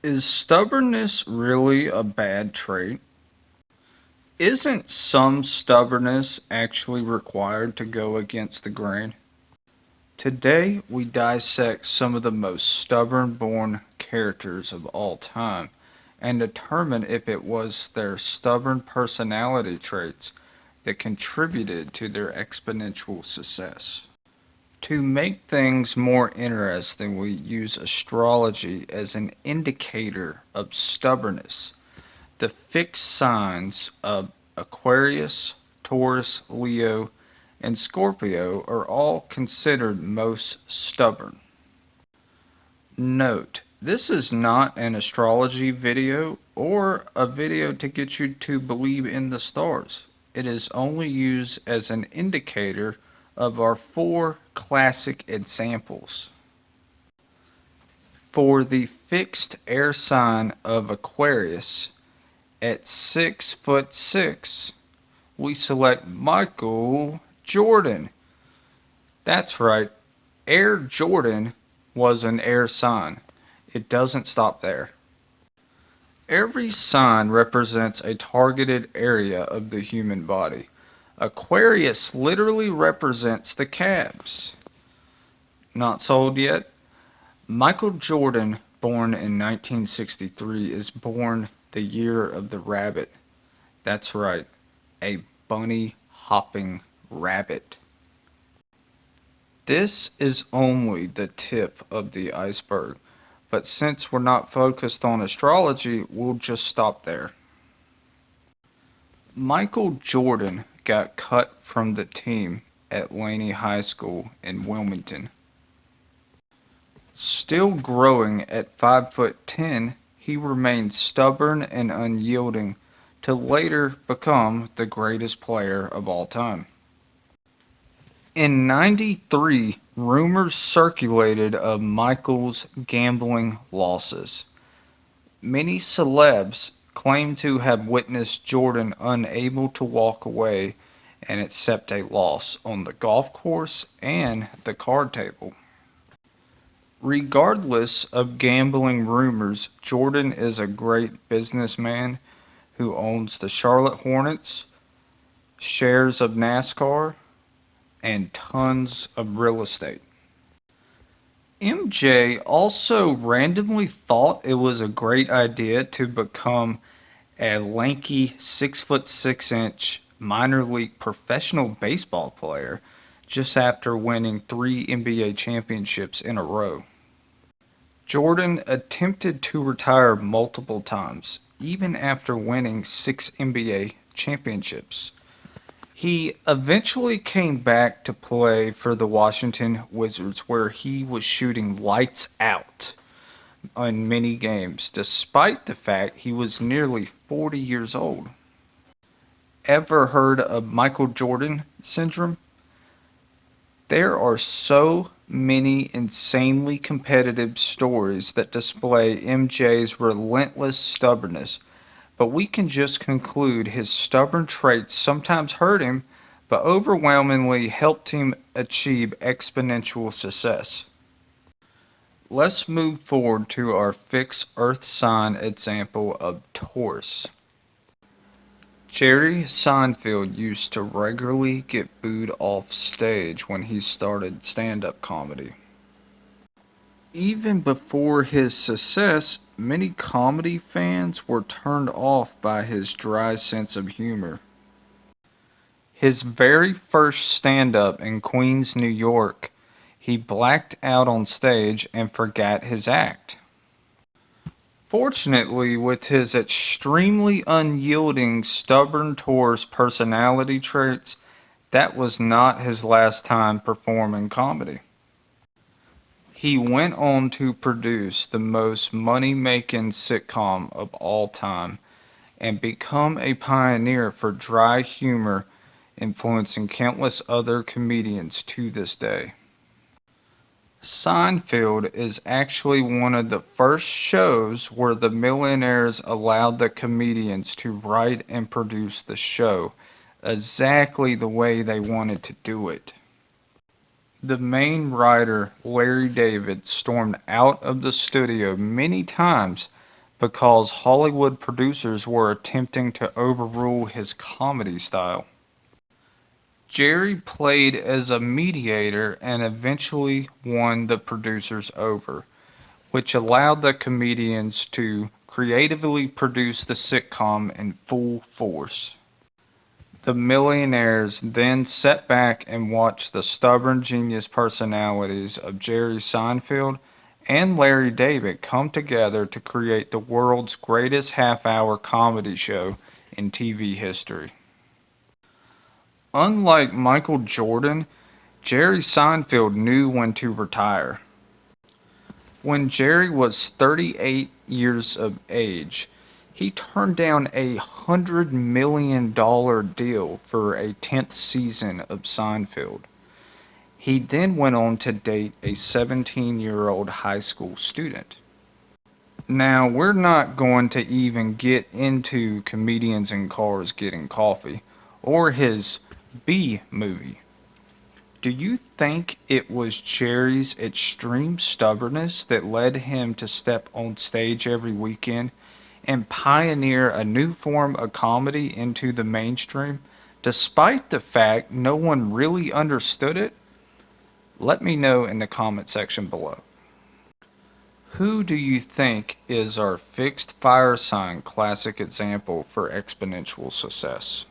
Is stubbornness really a bad trait? Isn't some stubbornness actually required to go against the grain? Today, we dissect some of the most stubborn born characters of all time and determine if it was their stubborn personality traits that contributed to their exponential success. To make things more interesting, we use astrology as an indicator of stubbornness. The fixed signs of Aquarius, Taurus, Leo, and Scorpio are all considered most stubborn. Note, this is not an astrology video or a video to get you to believe in the stars. It is only used as an indicator of our four classic examples. For the fixed air sign of Aquarius, at 6'6", we select Michael Jordan. That's right, Air Jordan was an air sign. It doesn't stop there. Every sign represents a targeted area of the human body. Aquarius literally represents the calves. Not sold yet? Michael Jordan, born in 1963, is born the year of the rabbit. That's right, a bunny hopping rabbit. This is only the tip of the iceberg, but since we're not focused on astrology, we'll just stop there. Michael Jordan got cut from the team at Laney High School in Wilmington. Still growing at 5'10", he remained stubborn and unyielding to later become the greatest player of all time. In '93, rumors circulated of Michael's gambling losses. Many celebs claimed to have witnessed Jordan unable to walk away and accept a loss on the golf course and the card table. Regardless of gambling rumors, Jordan is a great businessman who owns the Charlotte Hornets, shares of NASCAR, and tons of real estate. MJ also randomly thought it was a great idea to become a lanky 6'6" minor league professional baseball player just after winning 3 NBA championships in a row. Jordan attempted to retire multiple times, even after winning 6 NBA championships. He eventually came back to play for the Washington Wizards, where he was shooting lights out in many games, despite the fact he was nearly 40 years old. Ever heard of Michael Jordan syndrome? There are so many insanely competitive stories that display MJ's relentless stubbornness, but we can just conclude his stubborn traits sometimes hurt him, but overwhelmingly helped him achieve exponential success. Let's move forward to our fixed earth sign example of Taurus. Jerry Seinfeld used to regularly get booed off stage when he started stand-up comedy. Even before his success, many comedy fans were turned off by his dry sense of humor. His very first stand-up in Queens, New York, he blacked out on stage and forgot his act. Fortunately, with his extremely unyielding, stubborn Taurus personality traits, that was not his last time performing comedy. He went on to produce the most money-making sitcom of all time and become a pioneer for dry humor, influencing countless other comedians to this day. Seinfeld is actually one of the first shows where the millionaires allowed the comedians to write and produce the show exactly the way they wanted to do it. The main writer, Larry David, stormed out of the studio many times because Hollywood producers were attempting to overrule his comedy style. Jerry played as a mediator and eventually won the producers over, which allowed the comedians to creatively produce the sitcom in full force. The millionaires then sat back and watched the stubborn genius personalities of Jerry Seinfeld and Larry David come together to create the world's greatest half-hour comedy show in TV history. Unlike Michael Jordan, Jerry Seinfeld knew when to retire. When Jerry was 38 years of age, he turned down $100 million deal for a 10th season of Seinfeld. He then went on to date a 17-year-old high school student. Now, we're not going to even get into comedians in cars getting coffee or his B movie. Do you think it was Jerry's extreme stubbornness that led him to step on stage every weekend and pioneer a new form of comedy into the mainstream, despite the fact no one really understood it? Let me know in the comment section below. Who do you think is our fixed fire sign classic example for exponential success?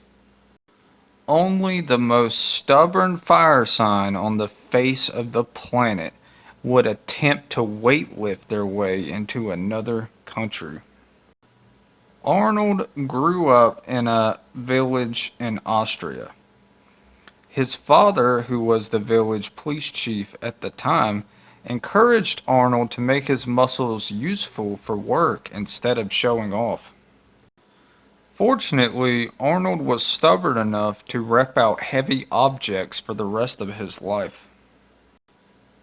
Only the most stubborn fire sign on the face of the planet would attempt to weightlift their way into another country. Arnold grew up in a village in Austria. His father, who was the village police chief at the time, encouraged Arnold to make his muscles useful for work instead of showing off. Fortunately, Arnold was stubborn enough to rep out heavy objects for the rest of his life.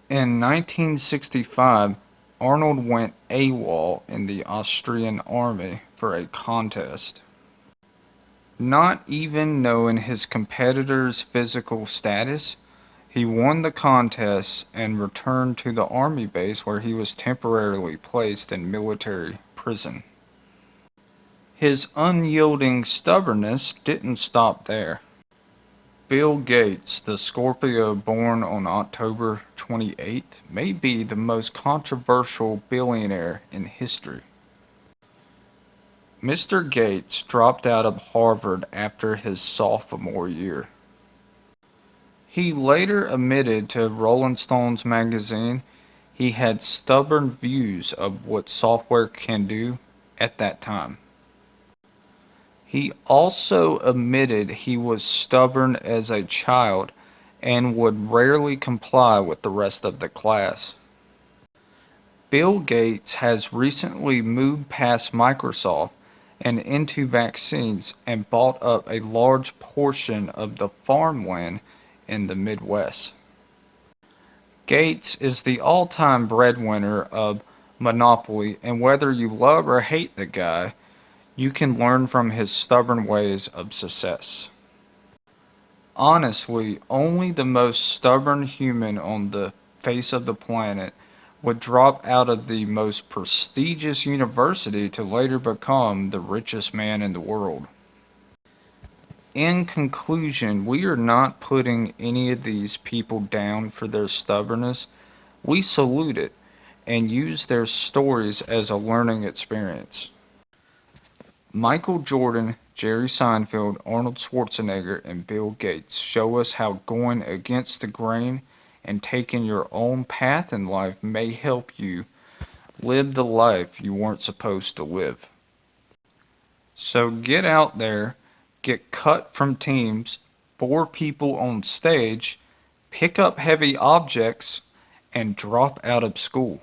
In 1965, Arnold went AWOL in the Austrian army for a contest. Not even knowing his competitor's physical status, he won the contest and returned to the army base where he was temporarily placed in military prison. His unyielding stubbornness didn't stop there. Bill Gates, the Scorpio born on October 28th, may be the most controversial billionaire in history. Mr. Gates dropped out of Harvard after his sophomore year. He later admitted to Rolling Stones magazine he had stubborn views of what software can do at that time. He also admitted he was stubborn as a child and would rarely comply with the rest of the class. Bill Gates has recently moved past Microsoft and into vaccines and bought up a large portion of the farmland in the Midwest. Gates is the all-time breadwinner of Monopoly, and whether you love or hate the guy, you can learn from his stubborn ways of success. Honestly, only the most stubborn human on the face of the planet would drop out of the most prestigious university to later become the richest man in the world. In conclusion, we are not putting any of these people down for their stubbornness. We salute it and use their stories as a learning experience. Michael Jordan, Jerry Seinfeld, Arnold Schwarzenegger, and Bill Gates show us how going against the grain and taking your own path in life may help you live the life you weren't supposed to live. So get out there, get cut from teams, bore people on stage, pick up heavy objects, and drop out of school.